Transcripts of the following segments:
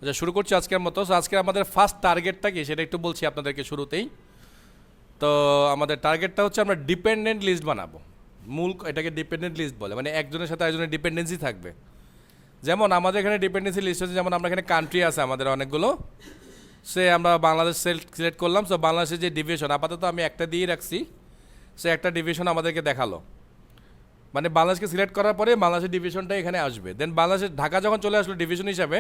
আচ্ছা, শুরু করছি আজকের মতো। সো আজকে আমাদের ফার্স্ট টার্গেটটা কি সেটা একটু বলছি আপনাদেরকে শুরুতেই। তো আমাদের টার্গেটটা হচ্ছে আমরা ডিপেন্ডেন্ট লিস্ট বানাবো। মূল এটাকে ডিপেন্ডেন্ট লিস্ট বলে, মানে একজনের সাথে একজনের ডিপেন্ডেন্সি থাকবে। যেমন আমাদের এখানে ডিপেন্ডেন্সি লিস্ট হচ্ছে, যেমন আমরা এখানে কান্ট্রি আছে আমাদের অনেকগুলো। সে আমরা বাংলাদেশ সিলেক্ট করলাম। সো বাংলাদেশের যে ডিভিশন, আপাতত আমি একটা দিয়ে রাখছি। সে একটা ডিভিশন আমাদেরকে দেখালো, মানে বাংলাদেশকে সিলেক্ট করার পরে বাংলাদেশের ডিভিশনটা এখানে আসবে। দেন বাংলাদেশের ঢাকা যখন চলে আসলো ডিভিশন হিসাবে,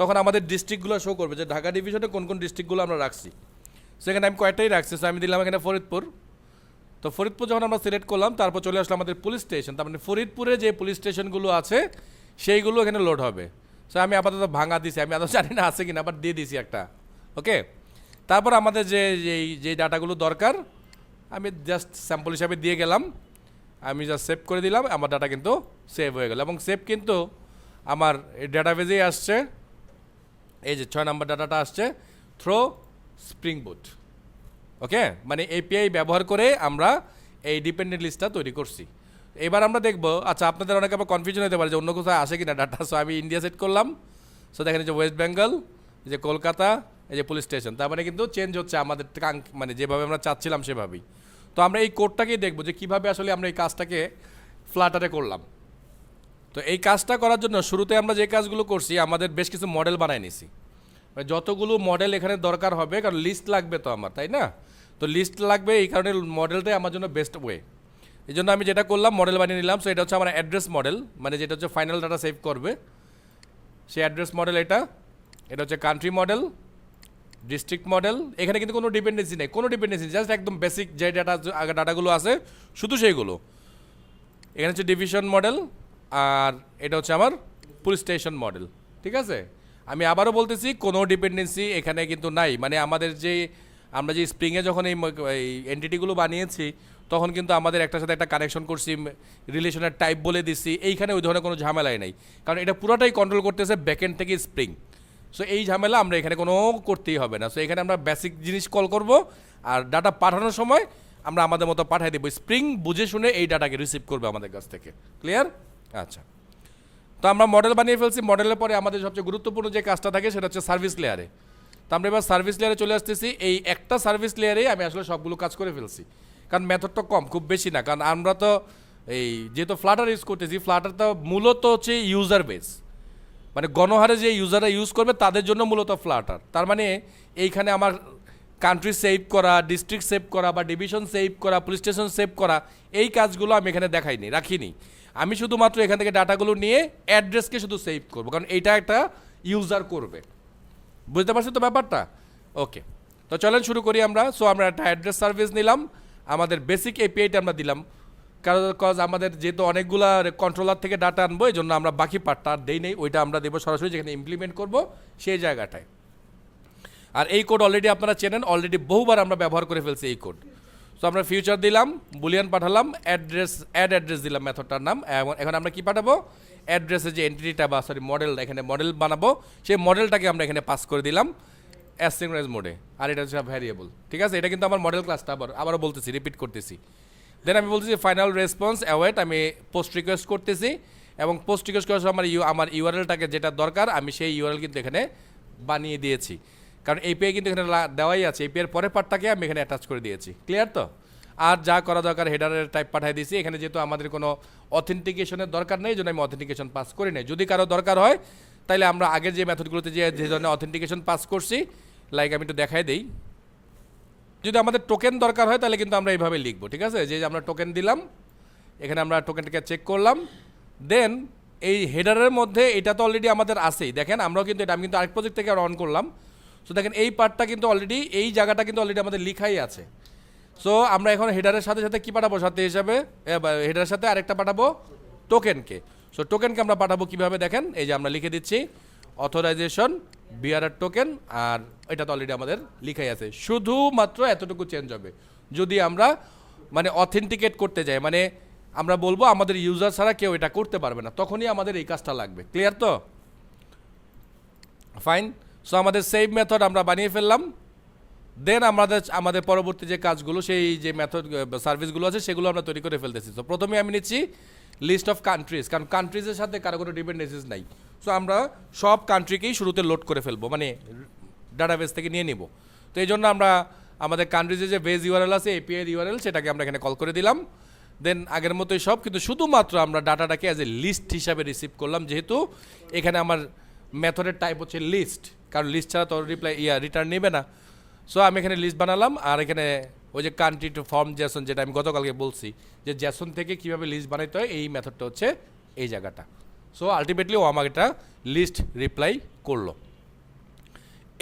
তখন আমাদের ডিস্ট্রিক্টগুলো শো করবে যে ঢাকা ডিভিশনে কোন কোন ডিস্ট্রিক্টগুলো আমরা রাখছি। সেখানে আমি কয়েকটাই রাখছি। সো আমি দিলাম এখানে ফরিদপুর। তো ফরিদপুর যখন আমরা সিলেক্ট করলাম, তারপর চলে আসলো আমাদের পুলিশ স্টেশন। তার মানে ফরিদপুরে যে পুলিশ স্টেশনগুলো আছে সেইগুলো এখানে লোড হবে। সো আমি আপাতত ভাঙা দিছি, আমি আদৌ জানি না আছে কিনা, আবার দিয়ে দিছি একটা। ওকে, তারপর আমাদের যে ডাটাগুলো দরকার আমি জাস্ট স্যাম্পল হিসাবে দিয়ে গেলাম। আমি জাস্ট সেভ করে দিলাম, আমার ডাটা কিন্তু সেভ হয়ে গেল। এবং সেভ কিন্তু আমার এই ডাটাবেজেই আসছে। এই যে 6 নম্বর ডাটাটা আসছে থ্রো স্প্রিং বুট। ওকে, মানে এপিআই ব্যবহার করে আমরা এই ডিপেন্ডেন্ট লিস্টটা তৈরি করছি। এবার আমরা দেখব, আচ্ছা আপনাদের অনেকে আবার কনফিউশন হতে পারে যে অন্য কোথাও আসে কিনা ডাটা। সো আমি ইন্ডিয়া সেট করলাম। সো দেখেন এই যে ওয়েস্ট বেঙ্গল, এই যে কলকাতা, এই যে পুলিশ স্টেশন। তার মানে কিন্তু চেঞ্জ হচ্ছে আমাদের মানে যেভাবে আমরা চাচ্ছিলাম সেভাবেই। তো আমরা এই কোডটাকেই দেখবো যে কীভাবে আসলে আমরা এই কাজটাকে ফ্লাটারে করলাম। তো এই কাজটা করার জন্য শুরুতে আমরা যে কাজগুলো করছি, আমাদের বেশ কিছু মডেল বানায় নিছি। মানে যতগুলো মডেল এখানে দরকার হবে, কারণ লিস্ট লাগবে তো আমার, তাই না? তো লিস্ট লাগবে, এই কারণে মডেলটাই আমার জন্য বেস্ট ওয়ে। এই জন্য আমি যেটা করলাম, মডেল বানিয়ে নিলাম। সো এটা হচ্ছে আমার অ্যাড্রেস মডেল, মানে যেটা হচ্ছে ফাইনাল ডাটা সেভ করবে সেই অ্যাড্রেস মডেল। এটা হচ্ছে কান্ট্রি মডেল, ডিস্ট্রিক্ট মডেল। এখানে কিন্তু কোনো ডিপেন্ডেন্সি নেই, কোনো ডিপেন্ডেন্সি, জাস্ট একদম বেসিক যে ডাটাগুলো আছে শুধু সেইগুলো। এখানে হচ্ছে ডিভিশন মডেল, আর এটা হচ্ছে আমার পুলিশ স্টেশন মডেল। ঠিক আছে, আমি আবারও বলতেছি কোনো ডিপেন্ডেন্সি এখানে কিন্তু নাই। মানে আমাদের আমরা যে স্প্রিংয়ে যখন এই এন্টিটিগুলো বানিয়েছি, তখন কিন্তু আমাদের একটার সাথে একটা কানেকশন করছি, রিলেশনের টাইপ বলে দিচ্ছি। এইখানে ওই ধরনের কোনো ঝামেলাই নাই, কারণ এটা পুরোটাই কন্ট্রোল করতেছে ব্যাকএন্ড থেকে স্প্রিং। সো এই ঝামেলা আমরা এখানে কোনো করতেই হবে না। সো এখানে আমরা বেসিক জিনিস কল করব, আর ডাটা পাঠানোর সময় আমরা আমাদের মতো পাঠিয়ে দেবো। স্প্রিং বুঝে শুনে এই ডাটাকে রিসিভ করবে আমাদের কাছ থেকে। ক্লিয়ার? আচ্ছা, তো আমরা মডেল বানিয়ে ফেলছি। মডেলের পরে আমাদের সবচেয়ে গুরুত্বপূর্ণ যে কাজটা থাকে সেটা হচ্ছে সার্ভিস লেয়ারে। তো আমরা এবার সার্ভিস লেয়ারে চলে আসতেছি। এই একটা সার্ভিস লেয়ারেই আমি আসলে সবগুলো কাজ করে ফেলছি, কারণ মেথডটা কম, খুব বেশি না। কারণ আমরা তো এই যেহেতু ফ্লাটার ইউজ করতেছি, ফ্লাটার তো মূলত হচ্ছে ইউজার বেস, মানে গণহারে যে ইউজাররা ইউজ করবে তাদের জন্য মূলত ফ্লাটার। তার মানে এইখানে আমার কান্ট্রি সেভ করা, ডিস্ট্রিক্ট সেভ করা, বা ডিভিশন সেভ করা, পুলিশ স্টেশন সেভ করা, এই কাজগুলো আমি এখানে রাখিনি। আমি শুধুমাত্র এখান থেকে ডাটাগুলো নিয়ে অ্যাড্রেসকে শুধু সেভ করবো, কারণ এইটা একটা ইউজার করবে। বুঝতে পারছি তো ব্যাপারটা? ওকে, তো চলেন শুরু করি আমরা। সো আমরা একটা অ্যাড্রেস সার্ভিস নিলাম, আমাদের বেসিক এপিআইটা আমরা দিলাম। কজ আমাদের যেহেতু অনেকগুলা কন্ট্রোলার থেকে ডাটা আনবো, এই জন্য আমরা বাকি পার্টটা আর দেই নেই, ওইটা আমরা দেবো সরাসরি যেখানে ইমপ্লিমেন্ট করবো সেই জায়গাটায়। আর এই কোড অলরেডি আপনারা চেনেন, অলরেডি বহুবার আমরা ব্যবহার করে ফেলছি এই কোড। সো আমরা ফিউচার দিলাম, বুলিয়ান পাঠালাম, অ্যাড্রেস দিলাম মেথডটার নাম। এখন আমরা কি পাঠাবো? অ্যাড্রেসের যে এন্টিটিটা বা মডেল, এখানে মডেল বানাবো, সেই মডেলটাকে আমরা এখানে পাস করে দিলাম অ্যাসিনক্রোনাস মোডে। আর এটা হচ্ছে ভ্যারিয়েবল। ঠিক আছে, এটা কিন্তু আমার মডেল ক্লাসটা আবারও বলতেছি, রিপিট করতেছি। দেন আমি বলতেছি ফাইনাল রেসপন্স অ্যাওয়েট, আমি পোস্ট রিকোয়েস্ট করতেছি, এবং পোস্ট রিকোয়েস্ট করার সময় আমার ইউআরএলটাকে যেটা দরকার আমি সেই ইউআরএল কিন্তু এখানে বানিয়ে দিয়েছি, কারণ এপিআই কিন্তু এখানে দেওয়াই আছে। এপিআই পরের পার্টটাকে আমি এখানে অ্যাটাচ করে দিয়েছি। ক্লিয়ার তো? আর যা করা দরকার হেডারের টাইপ পাঠিয়ে দিয়েছি। এখানে যেহেতু আমাদের কোনো অথেন্টিকেশনের দরকার নেই, এই জন্য আমি অথেন্টিকেশন পাস করি নাই। যদি কারো দরকার হয় তাহলে আমরা আগের যে মেথডগুলোতে যে ধরনের অথেন্টিকেশন পাস করছি, লাইক আমি একটু দেখাই দিই। যদি আমাদের টোকেন দরকার হয় তাহলে কিন্তু আমরা এইভাবে লিখবো। ঠিক আছে, যে আমরা টোকেন দিলাম, এখানে আমরা টোকেনটাকে চেক করলাম। দেন এই হেডারের মধ্যে এটা তো অলরেডি আমাদের আছেই, দেখেন আমরাও কিন্তু এটা আমি কিন্তু আরেক প্রজেক্ট থেকে অন করলাম। সো দেখেন এই পার্টটা কিন্তু অলরেডি, এই জায়গাটা কিন্তু অলরেডি আমাদের লিখাই আছে। সো আমরা এখন হেডারের সাথে সাথে কী পাঠাবো সাথে হিসাবে, হেডারের সাথে আরেকটা পাঠাবো টোকেনকে। সো টোকেনকে আমরা পাঠাবো কীভাবে দেখেন, এই যে আমরা লিখে দিচ্ছি অথরাইজেশন বিআরআর টোকেন, আর এটা তো অলরেডি আমাদের লিখাই আছে। শুধুমাত্র এতটুকু চেঞ্জ হবে যদি আমরা মানে অথেন্টিকেট করতে যাই, মানে আমরা বলবো আমাদের ইউজার ছাড়া কেউ এটা করতে পারবে না, তখনই আমাদের এই কাজটা লাগবে। ক্লিয়ার তো? ফাইন। সো আমাদের সেভ মেথড আমরা বানিয়ে ফেললাম। দেন আমাদের পরবর্তী যে কাজগুলো, সেই যে মেথড সার্ভিসগুলো আছে সেগুলো আমরা তৈরি করে ফেলতেছি। তো প্রথমে আমি নিচ্ছি লিস্ট অফ কান্ট্রিজ, কারণ কান্ট্রিজের সাথে কারো কোনো ডিপেন্ডেন্সিস নাই। সো আমরা সব কান্ট্রিকেই শুরুতে লোড করে ফেলবো, মানে ডাটাবেস থেকে নিয়ে নিব। তো এই জন্য আমরা আমাদের কান্ট্রিজে যে বেজ ইউআরএল আছে, এপিআই ইউআরএল, সেটাকে আমরা এখানে কল করে দিলাম। দেন আগের মতোই সব, কিন্তু শুধুমাত্র আমরা ডাটাটাকে অ্যাজ এ লিস্ট হিসাবে রিসিভ করলাম, যেহেতু এখানে আমার মেথডের টাইপ হচ্ছে লিস্ট, কারণ লিস্ট ছাড়া তো রিটার্ন নেবে না। সো আমি এখানে লিস্ট বানালাম, আর এখানে ওই যে কান্ট্রি টু ফর্ম জ্যাসন, যেটা আমি গতকালকে বলছি যে জ্যাসন থেকে কীভাবে লিস্ট বানাইতে হয়, এই মেথডটা হচ্ছে এই জায়গাটা। সো আলটিমেটলি ও আমাকে একটা লিস্ট রিপ্লাই করলো।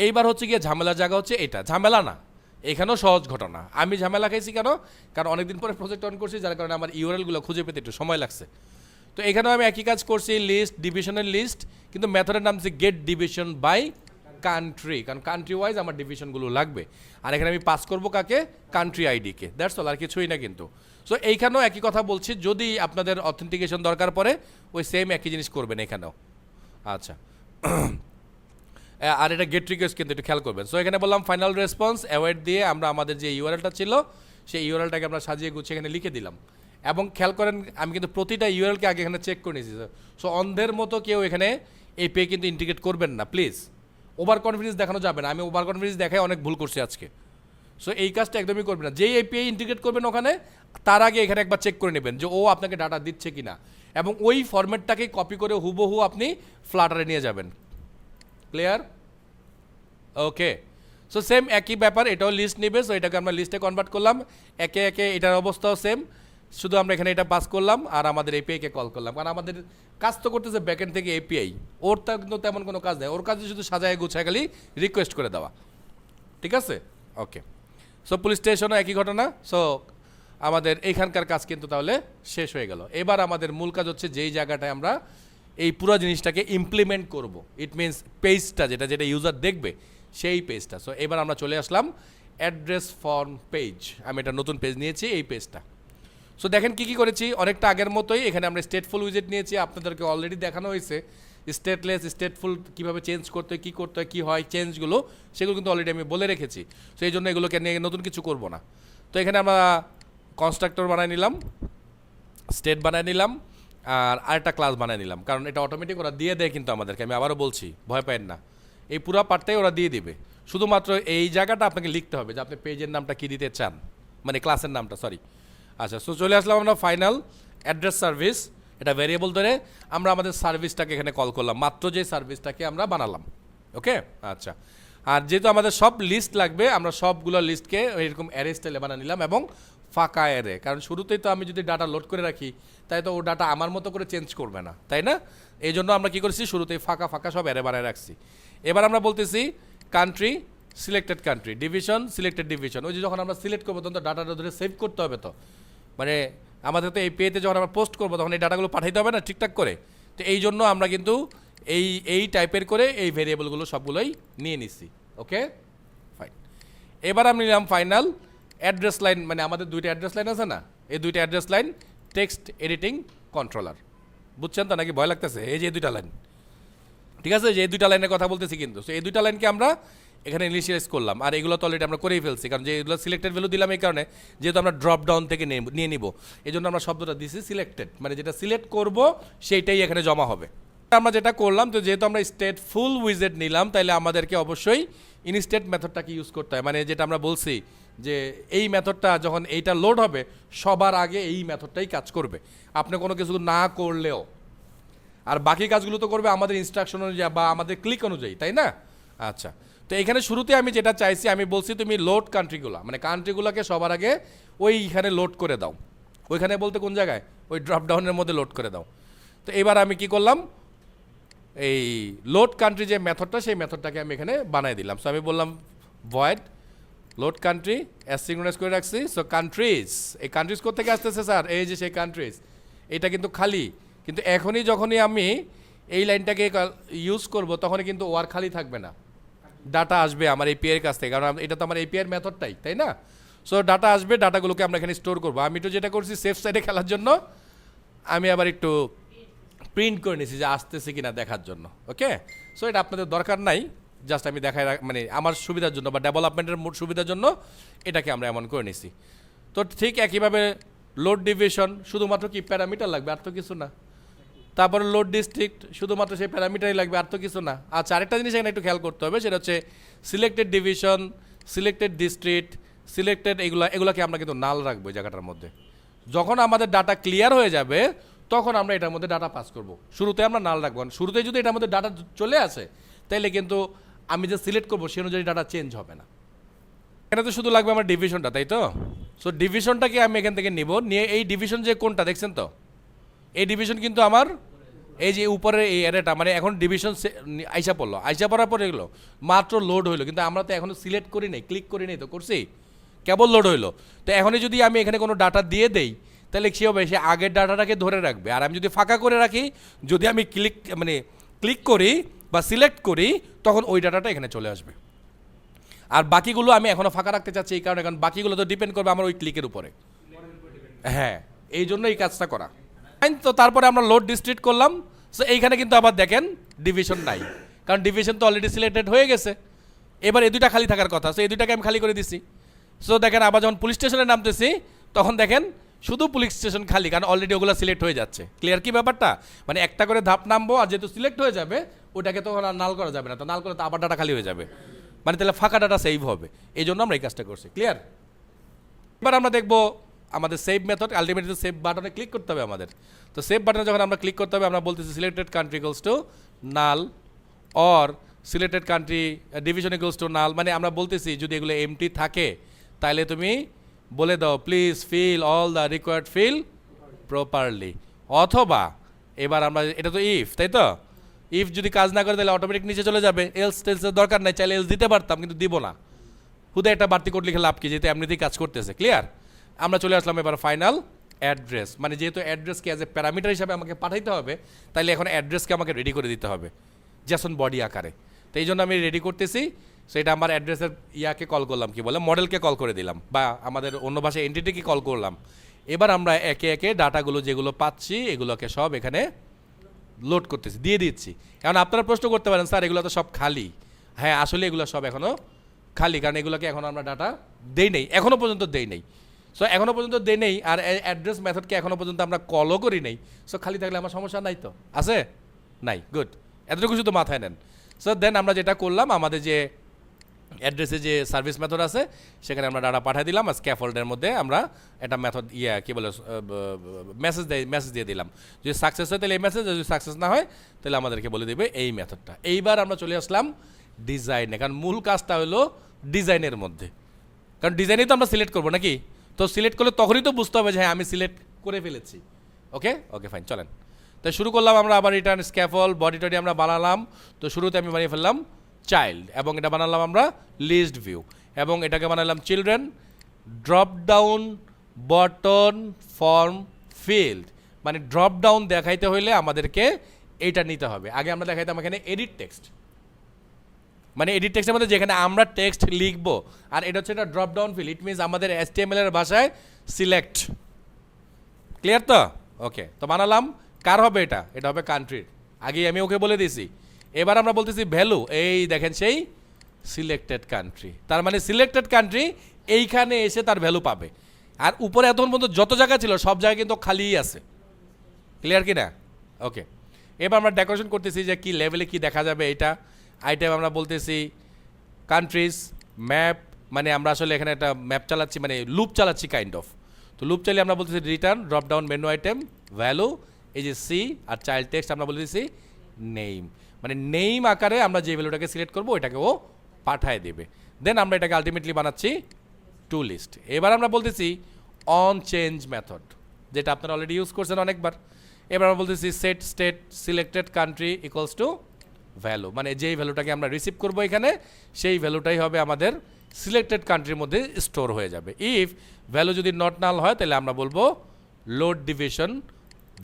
এইবার হচ্ছে গিয়ে ঝামেলার জায়গা হচ্ছে এটা, ঝামেলা না, এখানেও সহজ ঘটনা। আমি ঝামেলা খাইছি কেন? কারণ অনেকদিন পরে প্রজেক্ট অন করছি, যার কারণে আমার ইউআরএলগুলো খুঁজে পেতে একটু সময় লাগছে। তো এখানেও আমি একই কাজ করছি, লিস্ট ডিভিশনের লিস্ট, কিন্তু মেথডের নাম হচ্ছে গেট ডিভিশন বাই কান্ট্রি, কারণ কান্ট্রি ওয়াইজ আমার ডিভিশনগুলো লাগবে। আর এখানে আমি পাস করবো কাকে? কান্ট্রি আইডিকে, দ্যাটস অল, আর কিছুই না কিন্তু। সো এইখানেও একই কথা বলছি, যদি আপনাদের অথেন্টিকেশন দরকার পড়ে ওই সেম একই জিনিস করবেন এখানেও। আচ্ছা, আর এটা গেট রিকোয়েস্ট কিন্তু একটু খেয়াল করবেন। সো এখানে বললাম ফাইনাল রেসপন্স অ্যাওয়েট দিয়ে আমরা আমাদের যে ইউআরএলটা ছিল সেই ইউআরএলটাকে আমরা সাজিয়ে গুছিয়ে এখানে লিখে দিলাম। এবং খেয়াল করেন আমি কিন্তু প্রতিটা ইউআরএলকে আগে এখানে চেক করে নিয়েছি। সো অন্ধের মতো কেউ এখানে এপিআই কিন্তু ইন্টিগ্রেট করবেন না প্লিজ, ওভার কনফিডেন্স দেখানো যাবে না। আমি ওভার কনফিডেন্স দেখাই অনেক ভুল করছি আজকে। সো এই কাজটা একদমই করবেন না। যেই এপিআই ইন্টিগ্রেট করবেন ওখানে, তার আগে এখানে একবার চেক করে নেবেন যে ও আপনাকে ডাটা দিচ্ছে কিনা, এবং ওই ফরম্যাটটাকেই কপি করে হুবহু আপনি ফ্লাটারে নিয়ে যাবেন। ক্লিয়ার? ওকে, সো সেম একই ব্যাপার, এটাও লিস্ট নেবে। সো এটাকে আমরা লিস্টে কনভার্ট করলাম, একে একে এটার অবস্থাও সেম, শুধু আমরা এখানে এটা পাস করলাম আর আমাদের এপিআইকে কল করলাম। কারণ আমাদের কাজ তো করতেছে ব্যাকএন্ড থেকে এপিআই, ওর তা কিন্তু তেমন কোনো কাজ নেই, ওর কাজে শুধু সাজায় গুছায় খালি রিকোয়েস্ট করে দেওয়া। ঠিক আছে? ওকে, সো পুলিশ স্টেশনও একই ঘটনা। সো আমাদের এইখানকার কাজ কিন্তু তাহলে শেষ হয়ে গেল। এবার আমাদের মূল কাজ হচ্ছে যেই জায়গাটায় আমরা এই পুরো জিনিসটাকে ইমপ্লিমেন্ট করব, ইট মিনস পেজটা, যেটা যেটা ইউজার দেখবে সেই পেজটা। সো এবার আমরা চলে আসলাম অ্যাড্রেস ফর্ম পেজ। আমি একটা নতুন পেজ নিয়েছি, এই পেজটা। সো দেখেন কী কী করেছি, অনেকটা আগের মতোই। এখানে আমরা স্টেটফুল উইজেট নিয়েছি, আপনাদেরকে অলরেডি দেখানো হয়েছে স্টেটলেস স্টেটফুল কীভাবে চেঞ্জ করতে হয়, কী করতে হয়, কী হয় চেঞ্জগুলো, সেগুলো কিন্তু অলরেডি আমি বলে রেখেছি। সো এই জন্য এগুলোকে নিয়ে নতুন কিছু করব না। তো এখানে আমরা কনস্ট্রাক্টর বানায় নিলাম, স্টেট বানায় নিলাম, আর আরেকটা ক্লাস বানায় নিলাম, কারণ এটা অটোমেটিক ওরা দিয়ে দেয় কিন্তু আমাদেরকে। আমি আবারও বলছি, ভয় পাবেন না, এই পুরো পার্টটাই ওরা দিয়ে দিবে। শুধুমাত্র এই জায়গাটা আপনাকে লিখতে হবে যে আপনি পেজের নামটা কী দিতে চান, মানে ক্লাসের নামটা, সরি। আচ্ছা, সো চলে আসলাম আমরা ফাইনাল অ্যাড্রেস সার্ভিস, এটা ভেরিয়েবল ধরে আমরা আমাদের সার্ভিসটাকে এখানে কল করলাম, মাত্র যে সার্ভিসটাকে আমরা বানালাম। ওকে, আচ্ছা। আর যেহেতু আমাদের সব লিস্ট লাগবে, আমরা সবগুলো লিস্টকে এরকম অ্যারে স্টাইলে বানিয়ে নিলাম, এবং ফাঁকা অ্যারে, কারণ শুরুতেই তো আমি যদি ডাটা লোড করে রাখি, তাই তো ও ডাটা আমার মতো করে চেঞ্জ করবে না, তাই না? এই জন্য আমরা কী করেছি, শুরুতেই ফাঁকা ফাঁকা সব অ্যারে বানিয়ে রাখছি। এবার আমরা বলতেছি country, selected country, division, selected division. ওই যে যখন আমরা সিলেক্ট করবো তখন তো ডাটাটা ধরে সেভ করতে হবে, তো মানে আমাদের তো এই পেতে যখন আমরা পোস্ট করবো তখন এই ডাটাগুলো পাঠাইতে হবে না ঠিকঠাক করে। তো এই জন্য আমরা কিন্তু এই টাইপের করে এই ভেরিয়েবলগুলো সবগুলোই নিয়ে নিচ্ছি। ওকে, ফাইন। এবার আমি নিলাম ফাইনাল অ্যাড্রেস লাইন, মানে আমাদের দুইটা অ্যাড্রেস লাইন আছে না, এই দুইটা address line text editing controller. বুঝছেন তো নাকি ভয় লাগতেছে? এই যে দুইটা লাইন, ঠিক আছে, যে এই দুইটা লাইনের কথা বলতেছি কিন্তু। সো এই দুইটা লাইনকে আমরা এখানে ইনিশিয়ালাইজ করলাম, আর এগুলো তো অলরেডি আমরা করেই ফেলছি, কারণ যে এগুলো সিলেক্টেড ভ্যালু দিলাম এই কারণে, যেহেতু আমরা ড্রপ ডাউন থেকে নিয়ে নিব, এই জন্য আমরা শব্দটা দিছি সিলেক্টেড, মানে যেটা সিলেক্ট করব সেইটাই এখানে জমা হবে। আমরা যেটা করলাম, তো যেহেতু আমরা স্টেট ফুল উইজেট নিলাম, তাহলে আমাদেরকে অবশ্যই ইনস্টেট মেথডটাকে ইউজ করতে হয়, মানে যেটা আমরা বলছি যে এই মেথডটা যখন এইটা লোড হবে সবার আগে এই মেথডটাই কাজ করবে, আপনি কোনো কিছু না করলেও। আর বাকি কাজগুলো তো করবে আমাদের ইনস্ট্রাকশন অনুযায়ী বা আমাদের ক্লিক অনুযায়ী, তাই না? আচ্ছা, তো এখানে শুরুতে আমি যেটা চাইছি, আমি বলছি তুমি লোড কান্ট্রিগুলো, মানে কান্ট্রিগুলোকে সবার আগে ওইখানে লোড করে দাও। ওইখানে বলতে কোন জায়গায়? ওই ড্রপ ডাউনের মধ্যে লোড করে দাও। তো এবার আমি কি করলাম, এই লোড কান্ট্রি যে মেথডটা, সেই মেথডটাকে আমি এখানে বানিয়ে দিলাম। সো আমি বললাম ভয়েড লোড কান্ট্রি, অ্যাসিঙ্ক্রোনাইজ করে রাখছি। সো কান্ট্রিজ, এই কান্ট্রিজ কোথেকে আসতেছে স্যার? এই যে সেই কান্ট্রিজ, এটা কিন্তু খালি, কিন্তু এখনই যখনই আমি এই লাইনটাকে ইউজ করব তখনই কিন্তু ও আর খালি থাকবে না, ডাটা আসবে আমার এপিআই এর কাছ থেকে, কারণ এটা তো আমার এপিআই এর মেথডটাই, তাই না? সো ডাটা আসবে, ডাটাগুলোকে আমরা এখানে স্টোর করবো। আমি তো যেটা করছি সেফ সাইডে খেলার জন্য আমি আবার একটু প্রিন্ট করে নিয়েছি যে আসতেছে কিনা দেখার জন্য। ওকে, সো এটা আপনাদের দরকার নাই, জাস্ট আমি দেখাই, মানে আমার সুবিধার জন্য বা ডেভেলপমেন্টের সুবিধার জন্য এটাকে আমরা এমন করে নিছি। তো ঠিক একইভাবে লোড ডিভিশন, শুধুমাত্র কি প্যারামিটার লাগবে, আর তো কিছু না। তারপরে লোড ডিস্ট্রিক্ট, শুধুমাত্র সেই প্যারামিটারই লাগবে, আর তো কিছু না। আচ্ছা, আরেকটা জিনিস এখানে একটু খেয়াল করতে হবে, সেটা হচ্ছে selected division, selected district, selected, এগুলোকে আমরা কিন্তু নাল রাখবো এই জায়গাটার মধ্যে। যখন আমাদের ডাটা ক্লিয়ার হয়ে যাবে তখন আমরা এটার মধ্যে ডাটা পাস করব। শুরুতে আমরা নাল রাখবো, শুরুতে যদি এটার মধ্যে ডাটা চলে আসে তাইলে কিন্তু আমি যে সিলেক্ট করবো সে অনুযায়ী ডাটা চেঞ্জ হবে না। এখানে তো শুধু লাগবে আমার ডিভিশনটা, তাই তো? সো ডিভিশনটাকে আমি এখান থেকে নিব, নিয়ে এই ডিভিশন যে কোনটা দেখছেন তো, এই ডিভিশন কিন্তু আমার এই যে উপরের এই এরিয়াটা, মানে এখন ডিভিশন আইসা পড়লো, আইসা পড়ার পরে এগুলো মাত্র লোড হইলো, কিন্তু আমরা তো এখনও সিলেক্ট করি নাই, ক্লিক করি নাই, তো করছি কেবল লোড হইলো। তো এখনই যদি আমি এখানে কোনো ডাটা দিয়ে দেই তাহলে কী হবে, সে আগের ডাটাটাকে ধরে রাখবে। আর আমি যদি ফাঁকা করে রাখি, যদি আমি ক্লিক করি বা সিলেক্ট করি, তখন ওই ডাটাটা এখানে চলে আসবে। আর বাকিগুলো আমি এখনও ফাঁকা রাখতে চাচ্ছি এই কারণে, কারণ বাকিগুলো তো ডিপেন্ড করবে আমার ওই ক্লিকের উপরে। হ্যাঁ, এই জন্য এই কাজটা করা। তো তারপরে আমরা লোড ডিস্ট্রিক্ট করলাম। সো এইখানে কিন্তু আবার দেখেন ডিভিশন নাই, কারণ ডিভিশন তো অলরেডি সিলেক্টেড হয়ে গেছে। এবার এই দুইটা খালি থাকার কথা, সো এই দুইটাকে আমি খালি করে দিছি। সো দেখেন আবার যখন পুলিশ স্টেশনে নামতেছি তখন দেখেন শুধু পুলিশ স্টেশন খালি, কারণ অলরেডি ওগুলো সিলেক্ট হয়ে যাচ্ছে। ক্লিয়ার কি ব্যাপারটা? মানে একটা করে ধাপ নামবো, আর যেহেতু সিলেক্ট হয়ে যাবে ওটাকে তখন আর নাল করা যাবে না, তো নাল করলে তো আবার ডাটা খালি হয়ে যাবে, মানে তাহলে ফাঁকা ডাটা সেভ হবে। এই জন্য আমরা এই কাজটা করছি। ক্লিয়ার? এবার আমরা দেখবো আমাদের সেভ মেথড। আলটিমেটলি সেভ বাটনে ক্লিক করতে হবে আমাদের। তো সেভ বাটনে যখন আমরা ক্লিক করতে হবে, আমরা বলতেছি selected country equals to null, or selected country division equals to নাল। মানে আমরা বলতেছি যদি এগুলো এমটি থাকে তাহলে তুমি বলে দাও please fill all the required fill properly. অথবা এবার আমরা, এটা তো ইফ, তাই তো? ইফ যদি কাজ না করে তাহলে অটোমেটিক নিচে চলে যাবে, এলস টেলসের দরকার নাই, চাইলে এলস দিতে পারতাম কিন্তু দিব না। হুদে একটা বাড়তি কোড লিখে লাভ কি, যেহেতু এমনিতেই কাজ করতেছে। ক্লিয়ার? আমরা চলে আসলাম এবার ফাইনাল অ্যাড্রেস। মানে যেহেতু অ্যাড্রেসকে অ্যাজ এ প্যারামিটার হিসাবে আমাকে পাঠাইতে হবে, তাইলে এখন অ্যাড্রেসকে আমাকে রেডি করে দিতে হবে জেসন বডি আকারে। তো এই জন্য আমি রেডি করতেছি। সেটা আমার অ্যাড্রেসের ইয়াকে কল করলাম, কি বলে, মডেলকে কল করে দিলাম, বা আমাদের অন্য ভাষায় এন্টিটিকে কল করলাম। এবার আমরা একে একে ডাটাগুলো যেগুলো পাচ্ছি এগুলোকে সব এখানে লোড করতেছি, দিয়ে দিচ্ছি। এখন আপনারা প্রশ্ন করতে পারেন স্যার এগুলো তো সব খালি। হ্যাঁ, আসলে এগুলো সব এখনও খালি, কারণ এগুলোকে এখন আমরা ডাটা দেই নেই, এখনও পর্যন্ত দেই নেই। সো এখনও পর্যন্ত দেই নেই, আর অ্যাড্রেস মেথডকে এখনও পর্যন্ত আমরা কলও করি নেই। সো খালি থাকলে আমার সমস্যা নাই, তো আছে? নাই, গুড। এতটুকু শুধু মাথায় নেন। সো দেন আমরা যেটা করলাম, আমাদের যে অ্যাড্রেসে যে সার্ভিস মেথড আছে সেখানে আমরা ডাটা পাঠিয়ে দিলাম, আর স্ক্যাফোল্ডের মধ্যে আমরা একটা মেথড কি বলে মেসেজ দিয়ে দিলাম। যদি সাকসেস হয় তাহলে এই মেসেজ, যদি সাকসেস না হয় তাহলে আমাদেরকে বলে দেবে এই মেথডটা। এইবার আমরা চলে আসলাম ডিজাইনে, কারণ মূল কাজটা হলো ডিজাইনের মধ্যে, কারণ ডিজাইনেই তো আমরা সিলেক্ট করবো নাকি। তো সিলেক্ট করলে তখনই তো বুঝতে হবে যে হ্যাঁ আমি সিলেক্ট করে ফেলেছি। ওকে ওকে ফাইন, চলেন। তাই শুরু করলাম আমরা আবার রিটার্ন স্ক্যাফোল্ড, বডি টডি আমরা বানালাম। তো শুরুতে আমি বানিয়ে ফেললাম চাইল্ড, এবং এটা বানালাম আমরা লিস্ট ভিউ, এবং এটাকে বানালাম children, drop down button form field. মানে ড্রপ ডাউন দেখাইতে হইলে আমাদেরকে এইটা নিতে হবে। আগে আমরা দেখাইতাম এখানে এডিট টেক্সট, মানে এডিট টেক্সটের মধ্যে যেখানে আমরা টেক্সট লিখবো, আর এটা হচ্ছে একটা drop down field. It means আমাদের HTML এর ভাষায় সিলেক্ট। ক্লিয়ার তো? ওকে, তো বানালাম। কার হবে এটা? এটা হবে কান্ট্রির, আগেই আমি ওকে বলে দিয়েছি। এবার আমরা বলতেছি ভ্যালু, এই দেখেন সেই সিলেক্টেড কান্ট্রি, তার মানে সিলেক্টেড কান্ট্রি এইখানে এসে তার ভ্যালু পাবে। আর উপরে এতক্ষণ পর্যন্ত যত জায়গা ছিল সব জায়গায় কিন্তু খালিই আছে। ক্লিয়ার কি না? ওকে, এবার আমরা ডেকোরেশন করতেছি যে কি লেভেলে কি দেখা যাবে। এটা আইটেম আমরা বলতেছি কান্ট্রিজ ম্যাপ, মানে আমরা আসলে এখানে একটা ম্যাপ চালাচ্ছি, মানে লুপ চালাচ্ছি কাইন্ড অফ। তো লুপ চালিয়ে আমরা বলতেছি return drop down menu item value, এই যে সি, আর চাইল্ড টেক্সট আমরা বলে দিচ্ছি নেম, মানে নেম আকারে আমরা যে ভ্যালুটাকে সিলেক্ট করবো ওইটাকে ও পাঠায় দেবে। দেন আমরা এটাকে আলটিমেটলি বানাচ্ছি টু লিস্ট। এবার আমরা বলতেছি অন চেঞ্জ মেথড, যেটা আপনারা অলরেডি ইউজ করছেন অনেকবার। এবার আমরা বলতেছি set state selected country equals to value, মানে যেই ভ্যালুটাকে আমরা রিসিভ করবো এখানে সেই ভ্যালুটাই হবে আমাদের সিলেক্টেড কান্ট্রির মধ্যে স্টোর হয়ে যাবে। ইফ ভ্যালু যদি নট নাল হয় তাহলে আমরা বলবো লোড ডিভিশন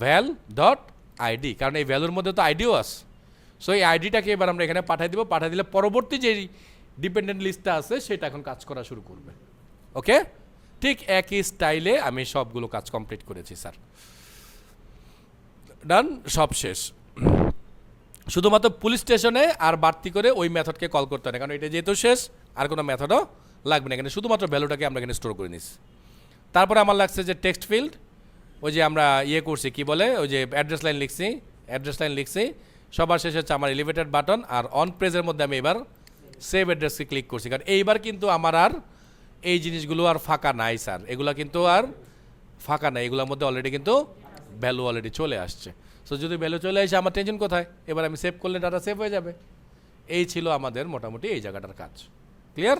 ভ্যাল ডট আইডি, কারণ এই ভ্যালুর মধ্যে তো আইডিও আছে। সো এই আইডিটাকে এবার আমরা এখানে পাঠিয়ে দিব, পাঠিয়ে দিলে পরবর্তী যে ডিপেন্ডেন্ট লিস্টটা আছে সেটা এখন কাজ করা শুরু করবে। ওকে, ঠিক একই স্টাইলে আমি সবগুলো কাজ কমপ্লিট করেছি স্যার। ডান, সব শেষ। শুধুমাত্র পুলিশ স্টেশনে আর বাড়তি করে ওই মেথডকে কল করতে হয়, কারণ এটা যেহেতু শেষ আর কোনো মেথডও লাগবে না, এখানে শুধুমাত্র ভ্যালুটাকে আমরা এখানে স্টোর করে নিচ্ছি। তারপরে আমার লাগছে যে টেক্সট ফিল্ড, ওই যে আমরা ইয়ে করছি কি বলে, ওই যে অ্যাড্রেস লাইন লিখছি অ্যাড্রেস লাইন লিখছি, সবার শেষে হচ্ছে আমার এলিভেটেড বাটন, আর অন পেজের মধ্যে আমি এবার সেভ অ্যাড্রেসকে ক্লিক করছি, কারণ এইবার কিন্তু আমার আর এই জিনিসগুলো আর ফাঁকা নাই স্যার, এগুলা কিন্তু আর ফাঁকা নাই, এগুলোর মধ্যে অলরেডি কিন্তু ভ্যালু অলরেডি চলে আসছে। সো যদি ভ্যালু চলে আসে আমার টেনশন কোথায়, এবার আমি সেভ করলে ডাটা সেভ হয়ে যাবে। এই ছিল আমাদের মোটামুটি এই জায়গাটার কাজ। ক্লিয়ার?